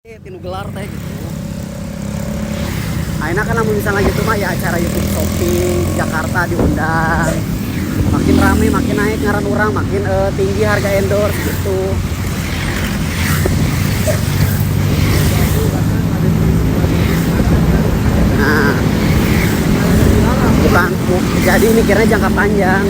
Tinu gelar teh gitu. Aina kan namun misalnya gitu mah ya acara YouTube shopping di Jakarta diundang. Makin rame, makin naik ngaran orang, makin tinggi harga endorse gitu. Nah, bukan jadi mikirnya jangka panjang.